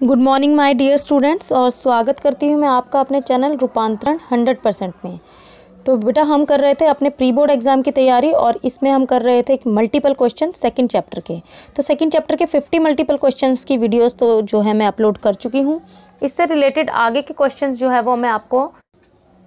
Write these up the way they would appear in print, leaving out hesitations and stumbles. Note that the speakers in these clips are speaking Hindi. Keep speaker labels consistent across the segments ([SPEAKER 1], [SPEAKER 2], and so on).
[SPEAKER 1] Good morning my dear students, और स्वागत करती हूँ मैं आपका अपने चैनल रूपांतरण 100% में। तो बेटा हम कर रहे थे अपने प्री बोर्ड एग्जाम की तैयारी, और इसमें हम कर रहे थे एक मल्टीपल क्वेश्चन सेकंड चैप्टर के। तो सेकंड चैप्टर के 50 मल्टीपल क्वेश्चंस की वीडियोस तो जो है मैं अपलोड कर चुकी हूँ। इससे रिलेटेड आगे के क्वेश्चंस जो है वो मैं आपको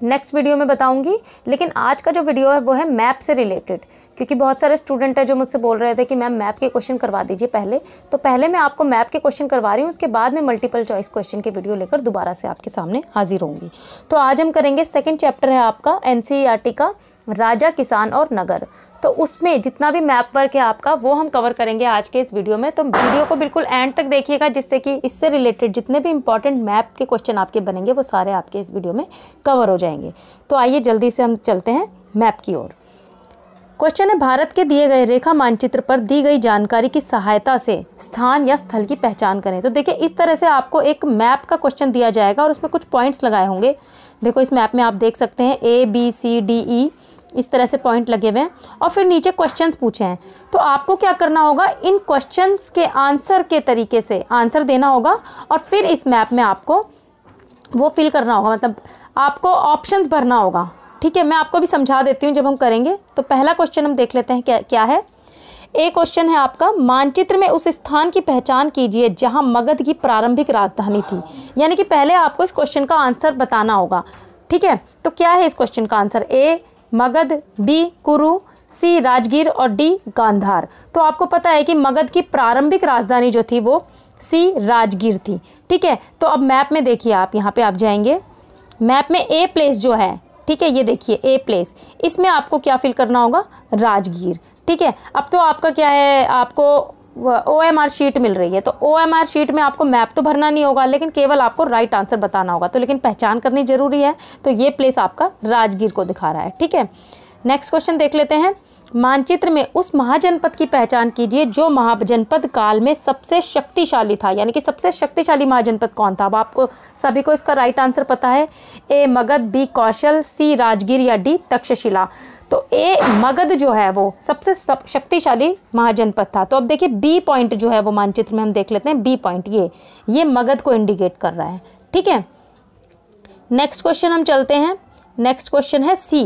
[SPEAKER 1] नेक्स्ट वीडियो में बताऊंगी। लेकिन आज का जो वीडियो है वो है मैप से रिलेटेड, क्योंकि बहुत सारे स्टूडेंट हैं जो मुझसे बोल रहे थे कि मैम मैप के क्वेश्चन करवा दीजिए पहले। तो पहले मैं आपको मैप के क्वेश्चन करवा रही हूँ, उसके बाद में मल्टीपल चॉइस क्वेश्चन के वीडियो लेकर दोबारा से आपके सामने हाजिर होंगी। तो आज हम करेंगे सेकेंड चैप्टर है आपका NCERT का राजा, किसान और नगर। तो उसमें जितना भी मैप वर्क है आपका वो हम कवर करेंगे आज के इस वीडियो में। तो वीडियो को बिल्कुल एंड तक देखिएगा, जिससे कि इससे रिलेटेड जितने भी इंपॉर्टेंट मैप के क्वेश्चन आपके बनेंगे वो सारे आपके इस वीडियो में कवर हो जाएंगे। तो आइए जल्दी से हम चलते हैं मैप की ओर। क्वेश्चन है, भारत के दिए गए रेखा मानचित्र पर दी गई जानकारी की सहायता से स्थान या स्थल की पहचान करें। तो देखिए इस तरह से आपको एक मैप का क्वेश्चन दिया जाएगा और उसमें कुछ पॉइंट्स लगाए होंगे। देखो इस मैप में आप देख सकते हैं ABCDE इस तरह से पॉइंट लगे हुए हैं, और फिर नीचे क्वेश्चंस पूछे हैं। तो आपको क्या करना होगा, इन क्वेश्चंस के आंसर के तरीके से आंसर देना होगा, और फिर इस मैप में आपको वो फिल करना होगा, मतलब आपको ऑप्शंस भरना होगा। ठीक है, मैं आपको भी समझा देती हूँ जब हम करेंगे। तो पहला क्वेश्चन हम देख लेते हैं क्या है। एक क्वेश्चन है आपका, मानचित्र में उस स्थान की पहचान कीजिए जहां मगध की प्रारंभिक राजधानी थी। यानी कि पहले आपको इस क्वेश्चन का आंसर बताना होगा। ठीक है, तो क्या है इस क्वेश्चन का आंसर? A मगध, B कुरु, C राजगीर और D गांधार। तो आपको पता है कि मगध की प्रारंभिक राजधानी जो थी वो C राजगीर थी। ठीक है, तो अब मैप में देखिए, आप यहाँ पे आप जाएंगे, मैप में A प्लेस जो है, ठीक है, ये देखिए A प्लेस, इसमें आपको क्या फिल करना होगा? राजगीर। ठीक है, अब तो आपका क्या है, आपको OMR शीट मिल रही है, तो OMR शीट में आपको मैप तो भरना नहीं होगा, लेकिन केवल आपको राइट आंसर बताना होगा। तो लेकिन पहचान करनी जरूरी है, तो ये प्लेस आपका राजगीर को दिखा रहा है। ठीक है, नेक्स्ट क्वेश्चन देख लेते हैं। मानचित्र में उस महाजनपद की पहचान कीजिए जो महाजनपद काल में सबसे शक्तिशाली था। यानी कि सबसे शक्तिशाली महाजनपद कौन था? अब आपको सभी को इसका राइट आंसर पता है। A Magadh, B Kaushal, C Rajgir या D तक्षशिला। तो A मगध जो है वो सबसे शक्तिशाली महाजनपद था। तो अब देखिए B पॉइंट जो है वो मानचित्र में हम देख लेते हैं। B पॉइंट ये मगध को इंडिकेट कर रहा है। ठीक है, नेक्स्ट क्वेश्चन हम चलते हैं। नेक्स्ट क्वेश्चन है C,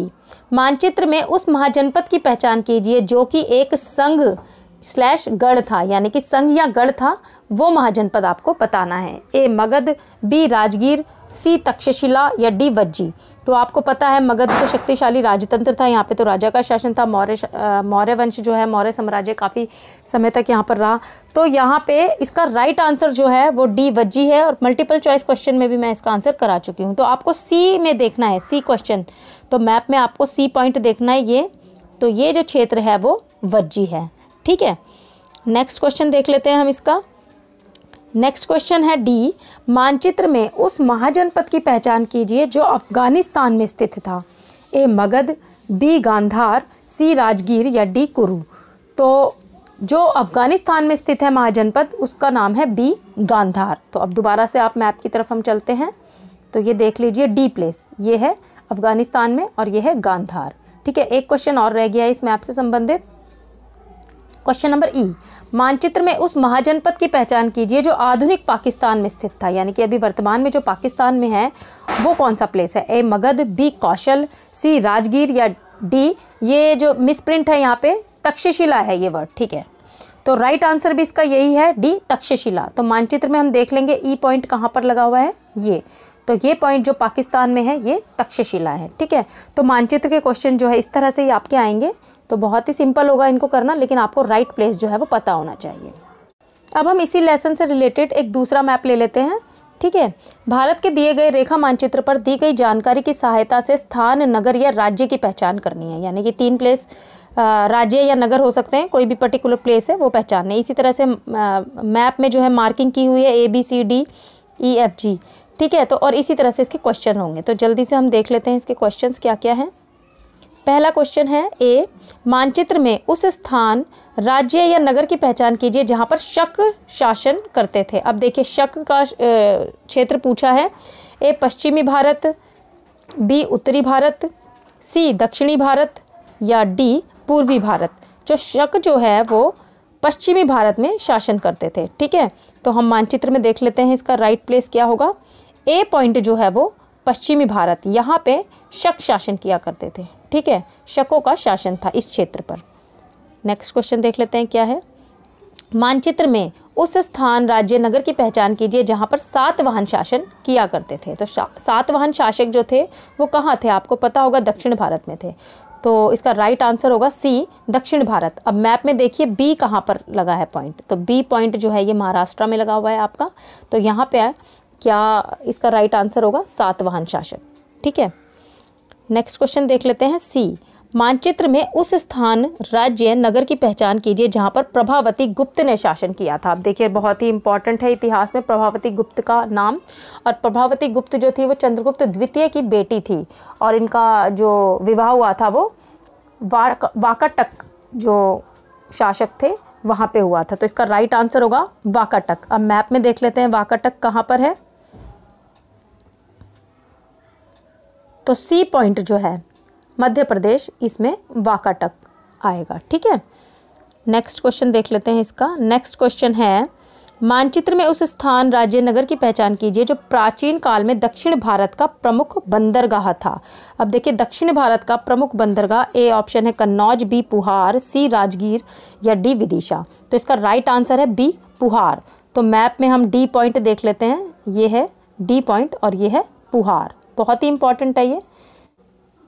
[SPEAKER 1] मानचित्र में उस महाजनपद की पहचान कीजिए जो कि एक संघ/गढ़ था। यानी कि संघ या गढ़ था, वो महाजनपद आपको बताना है। A Magadh, B Rajgir, C Takshashila या D वज्जी। तो आपको पता है मगध तो शक्तिशाली राजतंत्र था, यहाँ पे तो राजा का शासन था। मौर्य वंश जो है, मौर्य साम्राज्य काफ़ी समय तक यहाँ पर रहा। तो यहाँ पे इसका राइट आंसर जो है वो D वज्जी है, और मल्टीपल चॉइस क्वेश्चन में भी मैं इसका आंसर करा चुकी हूँ। तो आपको C में देखना है, C क्वेश्चन। तो मैप में आपको C पॉइंट देखना है ये। तो ये जो क्षेत्र है वो वज्जी है। ठीक है, नेक्स्ट क्वेश्चन देख लेते हैं हम इसका। नेक्स्ट क्वेश्चन है D, मानचित्र में उस महाजनपद की पहचान कीजिए जो अफगानिस्तान में स्थित था। A Magadh, B Gandhara, C Rajgir या D कुरु। तो जो अफगानिस्तान में स्थित है महाजनपद, उसका नाम है B गांधार। तो अब दोबारा से आप मैप की तरफ हम चलते हैं। तो ये देख लीजिए D प्लेस, ये है अफगानिस्तान में, और ये है गांधार। ठीक है, एक क्वेश्चन और रह गया है इस मैप से संबंधित। क्वेश्चन नंबर E, मानचित्र में उस महाजनपद की पहचान कीजिए जो आधुनिक पाकिस्तान में स्थित था। यानी कि अभी वर्तमान में जो पाकिस्तान में है वो कौन सा प्लेस है? A Magadh, B Kaushal, C Rajgir या D, ये जो मिसप्रिंट है यहाँ पे तक्षशिला है ये वर्ड। ठीक है, तो राइट आंसर भी इसका यही है, D तक्षशिला। तो मानचित्र में हम देख लेंगे E पॉइंट कहाँ पर लगा हुआ है, ये। तो ये पॉइंट जो पाकिस्तान में है ये तक्षशिला है। ठीक है, तो मानचित्र के क्वेश्चन जो है इस तरह से ही आपके आएंगे। तो बहुत ही सिंपल होगा इनको करना, लेकिन आपको राइट प्लेस जो है वो पता होना चाहिए। अब हम इसी लेसन से रिलेटेड एक दूसरा मैप ले लेते हैं। ठीक है, भारत के दिए गए रेखा मानचित्र पर दी गई जानकारी की सहायता से स्थान, नगर या राज्य की पहचान करनी है। यानी कि 3 प्लेस राज्य या नगर हो सकते हैं, कोई भी पर्टिकुलर प्लेस है वो पहचानना है। इसी तरह से मैप में जो है मार्किंग की हुई है ABCDEFG। ठीक है, तो और इसी तरह से इसके क्वेश्चन होंगे। तो जल्दी से हम देख लेते हैं इसके क्वेश्चंस क्या क्या हैं। पहला क्वेश्चन है A, मानचित्र में उस स्थान, राज्य या नगर की पहचान कीजिए जहां पर शक शासन करते थे। अब देखिए शक का क्षेत्र पूछा है। A पश्चिमी भारत, B उत्तरी भारत, C दक्षिणी भारत या D पूर्वी भारत। जो शक जो है वो पश्चिमी भारत में शासन करते थे। ठीक है, तो हम मानचित्र में देख लेते हैं इसका राइट प्लेस क्या होगा। ए पॉइंट जो है वो पश्चिमी भारत, यहाँ पे शक शासन किया करते थे। ठीक है, शकों का शासन था इस क्षेत्र पर। नेक्स्ट क्वेश्चन देख लेते हैं क्या है। मानचित्र में उस स्थान, राज्य, नगर की पहचान कीजिए जहाँ पर सातवाहन शासन किया करते थे। तो सातवाहन शासक जो थे वो कहाँ थे, आपको पता होगा दक्षिण भारत में थे। तो इसका राइट आंसर होगा सी, दक्षिण भारत। अब मैप में देखिए बी कहाँ पर लगा है पॉइंट, तो बी पॉइंट जो है ये महाराष्ट्र में लगा हुआ है आपका। तो यहाँ पे क्या इसका राइट आंसर होगा, सातवाहन शासक। ठीक है, नेक्स्ट क्वेश्चन देख लेते हैं सी। मानचित्र में उस स्थान, राज्य, नगर की पहचान कीजिए जहाँ पर प्रभावती गुप्त ने शासन किया था। अब देखिए बहुत ही इंपॉर्टेंट है इतिहास में प्रभावती गुप्त का नाम। और प्रभावती गुप्त जो थी वो चंद्रगुप्त द्वितीय की बेटी थी और इनका जो विवाह हुआ था वो वाकाटक जो शासक थे वहाँ पे हुआ था। तो इसका राइट आंसर होगा वाकाटक। अब मैप में देख लेते हैं वाकाटक कहाँ पर है। तो सी पॉइंट जो है मध्य प्रदेश, इसमें वाकाटक आएगा। ठीक है, नेक्स्ट क्वेश्चन देख लेते हैं इसका। नेक्स्ट क्वेश्चन है मानचित्र में उस स्थान, राज्य, नगर की पहचान कीजिए जो प्राचीन काल में दक्षिण भारत का प्रमुख बंदरगाह था। अब देखिए दक्षिण भारत का प्रमुख बंदरगाह, ए ऑप्शन है कन्नौज, बी पुहार, सी राजगीर या डी विदिशा। तो इसका राइट आंसर है बी पुहार। तो मैप में हम डी पॉइंट देख लेते हैं, ये है डी पॉइंट और ये है पुहार, बहुत ही इंपॉर्टेंट है ये।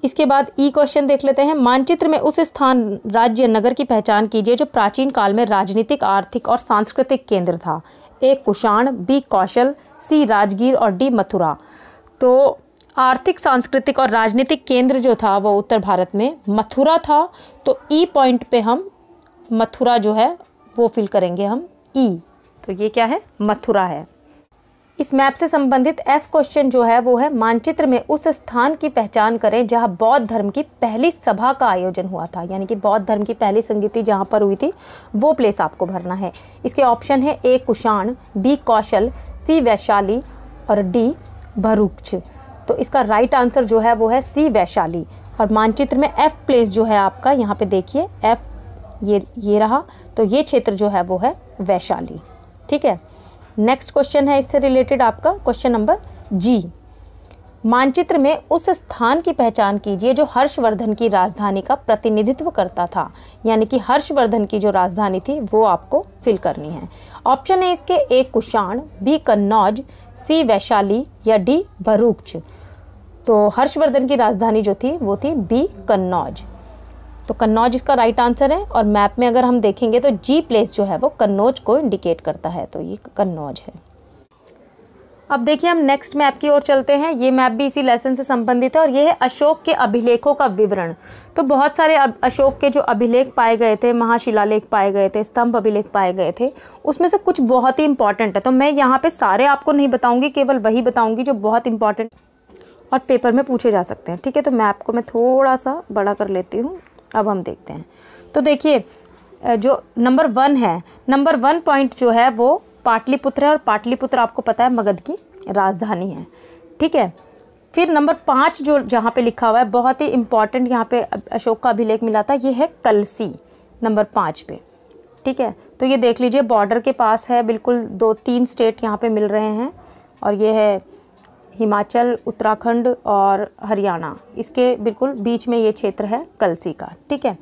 [SPEAKER 1] इसके बाद ई क्वेश्चन देख लेते हैं। मानचित्र में उस स्थान, राज्य, नगर की पहचान कीजिए जो प्राचीन काल में राजनीतिक, आर्थिक और सांस्कृतिक केंद्र था। ए कुषाण, बी कौशल, सी राजगीर और डी मथुरा। तो आर्थिक, सांस्कृतिक और राजनीतिक केंद्र जो था वो उत्तर भारत में मथुरा था। तो ई पॉइंट पे हम मथुरा जो है वो फिल करेंगे हम ई। तो ये क्या है, मथुरा है। इस मैप से संबंधित एफ क्वेश्चन जो है वो है मानचित्र में उस स्थान की पहचान करें जहां बौद्ध धर्म की पहली सभा का आयोजन हुआ था। यानी कि बौद्ध धर्म की पहली संगीति जहां पर हुई थी वो प्लेस आपको भरना है। इसके ऑप्शन है ए कुषाण, बी कौशल, सी वैशाली और डी भरूच। तो इसका राइट आंसर जो है वो है सी वैशाली। और मानचित्र में एफ प्लेस जो है आपका, यहाँ पे देखिए एफ ये रहा, तो ये क्षेत्र जो है वो है वैशाली। ठीक है, नेक्स्ट क्वेश्चन है इससे रिलेटेड आपका क्वेश्चन नंबर जी। मानचित्र में उस स्थान की पहचान कीजिए जो हर्षवर्धन की राजधानी का प्रतिनिधित्व करता था। यानी कि हर्षवर्धन की जो राजधानी थी वो आपको फिल करनी है। ऑप्शन है इसके ए कुषाण, बी कन्नौज, सी वैशाली या डी भरूच। तो हर्षवर्धन की राजधानी जो थी वो थी बी कन्नौज। तो कन्नौज इसका राइट आंसर है। और मैप में अगर हम देखेंगे तो जी प्लेस जो है वो कन्नौज को इंडिकेट करता है, तो ये कन्नौज है। अब देखिए हम नेक्स्ट मैप की ओर चलते हैं। ये मैप भी इसी लेसन से संबंधित है और ये है अशोक के अभिलेखों का विवरण। तो बहुत सारे अशोक के जो अभिलेख पाए गए थे, महाशिलालेख पाए गए थे, स्तंभ अभिलेख पाए गए थे, उसमें से कुछ बहुत ही इंपॉर्टेंट है। तो मैं यहाँ पे सारे आपको नहीं बताऊँगी, केवल वही बताऊँगी जो बहुत इंपॉर्टेंट और पेपर में पूछे जा सकते हैं। ठीक है, तो मैप को मैं थोड़ा सा बड़ा कर लेती हूँ। अब हम देखते हैं। तो देखिए जो नंबर 1 है, नंबर 1 पॉइंट जो है वो पाटलिपुत्र है और पाटलिपुत्र आपको पता है मगध की राजधानी है। ठीक है, फिर नंबर 5 जो जहाँ पे लिखा हुआ है, बहुत ही इंपॉर्टेंट यहाँ पे अशोक का अभिलेख मिला था, ये है कलसी नंबर 5 पे। ठीक है, तो ये देख लीजिए बॉर्डर के पास है, बिल्कुल 2-3 स्टेट यहाँ पे मिल रहे हैं और ये है हिमाचल, उत्तराखंड और हरियाणा, इसके बिल्कुल बीच में ये क्षेत्र है कलसी का। ठीक है,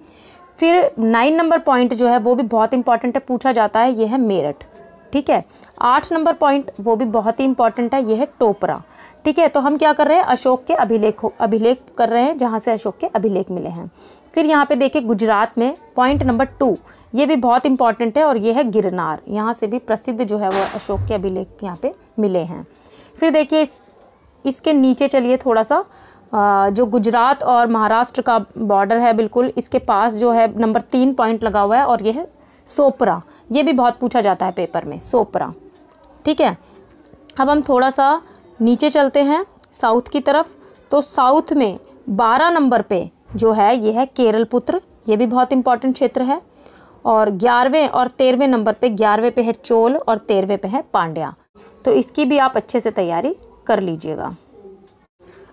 [SPEAKER 1] फिर 9 नंबर पॉइंट जो है वो भी बहुत इंपॉर्टेंट है, पूछा जाता है, ये है मेरठ। ठीक है, 8 नंबर पॉइंट वो भी बहुत ही इंपॉर्टेंट है, ये है टोपरा। ठीक है, तो हम क्या कर रहे हैं, अशोक के अभिलेख कर रहे हैं जहाँ से अशोक के अभिलेख मिले हैं। फिर यहाँ पे देखिए गुजरात में पॉइंट नंबर 2, ये भी बहुत इंपॉर्टेंट है और ये है गिरनार, यहाँ से भी प्रसिद्ध जो है वो अशोक के अभिलेख यहाँ पे मिले हैं। फिर देखिए इसके नीचे चलिए थोड़ा सा, जो गुजरात और महाराष्ट्र का बॉर्डर है बिल्कुल इसके पास जो है नंबर 3 पॉइंट लगा हुआ है और ये है सोपरा। ये भी बहुत पूछा जाता है पेपर में, सोपरा। ठीक है, अब हम थोड़ा सा नीचे चलते हैं साउथ की तरफ। तो साउथ में 12 नंबर पे जो है ये है केरल पुत्र, ये भी बहुत इंपॉर्टेंट क्षेत्र है। और 11वें और 13वें नंबर पे, 11वें पे है चोल और 13वें पे है पांड्या। तो इसकी भी आप अच्छे से तैयारी कर लीजिएगा।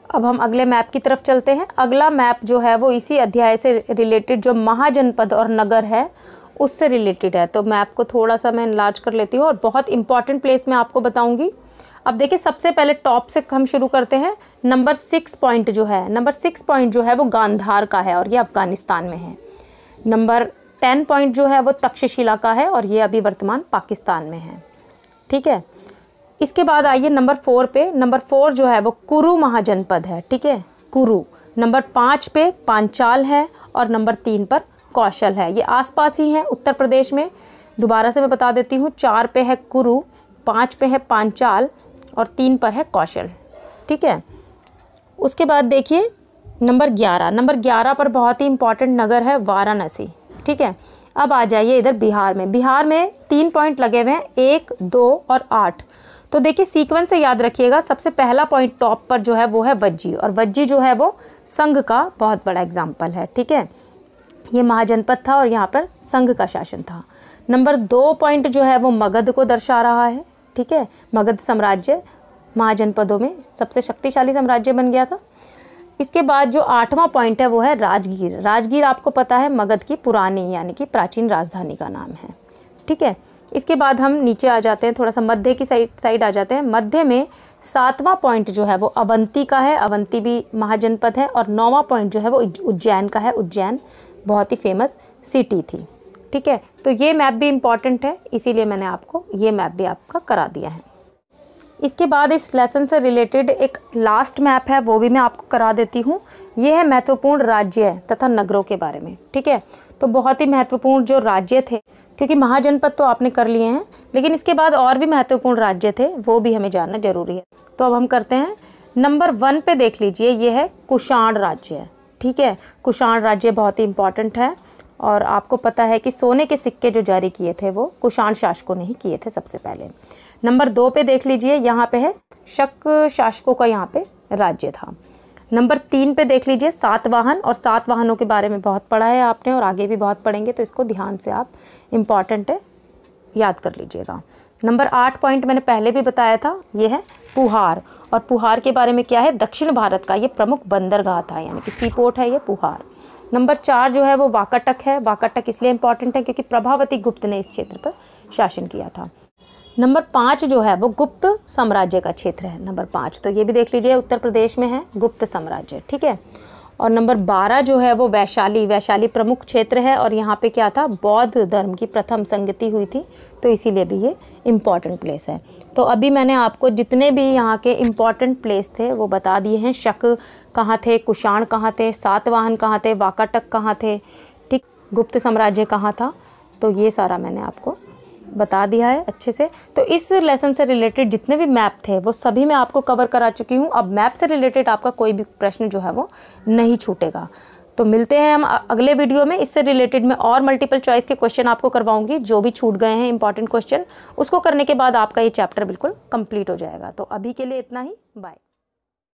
[SPEAKER 1] अब हम अगले मैप की तरफ चलते हैं। अगला मैप जो है वो इसी अध्याय से रिलेटेड जो महाजनपद और नगर है उससे रिलेटेड है। तो मैप को थोड़ा सा मैं इनलार्ज कर लेती हूँ और बहुत इंपॉर्टेंट प्लेस मैं आपको बताऊँगी। अब देखिए सबसे पहले टॉप से हम शुरू करते हैं। नंबर 6 पॉइंट जो है, नंबर 6 पॉइंट जो है वो गांधार का है और ये अफ़गानिस्तान में है। नंबर 10 पॉइंट जो है वो तक्षशिला का है और ये अभी वर्तमान पाकिस्तान में है। ठीक है, इसके बाद आइए नंबर 4 पे। नंबर 4 जो है वो कुरु महाजनपद है। ठीक है, कुरु। नंबर 5 पे पांचाल है और नंबर 3 पर कौशल है। ये आसपास ही है उत्तर प्रदेश में। दोबारा से मैं बता देती हूँ, 4 पे है कुरु, 5 पे है पांचाल और 3 पर है कौशल। ठीक है, उसके बाद देखिए नंबर 11। नंबर 11 पर बहुत ही इंपॉर्टेंट नगर है वाराणसी। ठीक है, अब आ जाइए इधर बिहार में। बिहार में 3 पॉइंट लगे हुए हैं, 1, 2 और 8। तो देखिए सीक्वेंस से याद रखिएगा। सबसे पहला पॉइंट टॉप पर जो है वो है वज्जी, और वज्जी जो है वो संघ का बहुत बड़ा एग्जाम्पल है। ठीक है, ये महाजनपद था और यहाँ पर संघ का शासन था। नंबर 2 पॉइंट जो है वो मगध को दर्शा रहा है। ठीक है, मगध साम्राज्य महाजनपदों में सबसे शक्तिशाली साम्राज्य बन गया था। इसके बाद जो 8वां पॉइंट है वो है राजगीर। राजगीर आपको पता है मगध की पुरानी यानी कि प्राचीन राजधानी का नाम है। ठीक है, इसके बाद हम नीचे आ जाते हैं, थोड़ा सा मध्य की साइड आ जाते हैं। मध्य में 7वां पॉइंट जो है वो अवंती का है। अवंती भी महाजनपद है। और 9वां पॉइंट जो है वो उज्जैन का है। उज्जैन बहुत ही फेमस सिटी थी। ठीक है, तो ये मैप भी इम्पॉर्टेंट है, इसीलिए मैंने आपको ये मैप भी आपका करा दिया है। इसके बाद इस लेसन से रिलेटेड एक लास्ट मैप है, वो भी मैं आपको करा देती हूँ। ये है महत्वपूर्ण राज्य तथा नगरों के बारे में। ठीक है, तो बहुत ही महत्वपूर्ण जो राज्य थे, क्योंकि महाजनपद तो आपने कर लिए हैं, लेकिन इसके बाद और भी महत्वपूर्ण राज्य थे, वो भी हमें जानना जरूरी है। तो अब हम करते हैं नंबर 1 पे। देख लीजिए, ये है कुषाण राज्य। ठीक है, कुषाण राज्य बहुत ही इंपॉर्टेंट है और आपको पता है कि सोने के सिक्के जो जारी किए थे वो कुषाण शासकों ने ही किए थे सबसे पहले। नंबर 2 पे देख लीजिए, यहाँ पे है शक शासकों का यहाँ पे राज्य था। नंबर 3 पे देख लीजिए सातवाहन, और सातवाहनों के बारे में बहुत पढ़ा है आपने और आगे भी बहुत पढ़ेंगे, तो इसको ध्यान से आप इम्पॉर्टेंट है याद कर लीजिएगा। नंबर 8 पॉइंट मैंने पहले भी बताया था, ये है पुहार। और पुहार के बारे में क्या है, दक्षिण भारत का ये प्रमुख बंदरगाह था, यानी कि सी पोर्ट है ये पुहार। नंबर 4 जो है वो वाकाटक है। वाकाटक इसलिए इंपॉर्टेंट है क्योंकि प्रभावती गुप्त ने इस क्षेत्र पर शासन किया था। नंबर 5 जो है वो गुप्त साम्राज्य का क्षेत्र है। नंबर 5 तो ये भी देख लीजिए उत्तर प्रदेश में है गुप्त साम्राज्य। ठीक है, और नंबर 12 जो है वो वैशाली। वैशाली प्रमुख क्षेत्र है और यहाँ पे क्या था, बौद्ध धर्म की प्रथम संगति हुई थी, तो इसीलिए भी ये इम्पॉर्टेंट प्लेस है। तो अभी मैंने आपको जितने भी यहाँ के इम्पॉर्टेंट प्लेस थे वो बता दिए हैं। शक कहाँ थे, कुषाण कहाँ थे, सातवाहन कहाँ थे, वाकाटक कहाँ थे, ठीक, गुप्त साम्राज्य कहाँ था, तो ये सारा मैंने आपको बता दिया है अच्छे से। तो इस लेसन से रिलेटेड जितने भी मैप थे वो सभी मैं आपको कवर करा चुकी हूँ। अब मैप से रिलेटेड आपका कोई भी प्रश्न जो है वो नहीं छूटेगा। तो मिलते हैं हम अगले वीडियो में। इससे रिलेटेड मैं और मल्टीपल चॉइस के क्वेश्चन आपको करवाऊंगी, जो भी छूट गए हैं इंपॉर्टेंट क्वेश्चन, उसको करने के बाद आपका ये चैप्टर बिल्कुल कंप्लीट हो जाएगा। तो अभी के लिए इतना ही, बाय।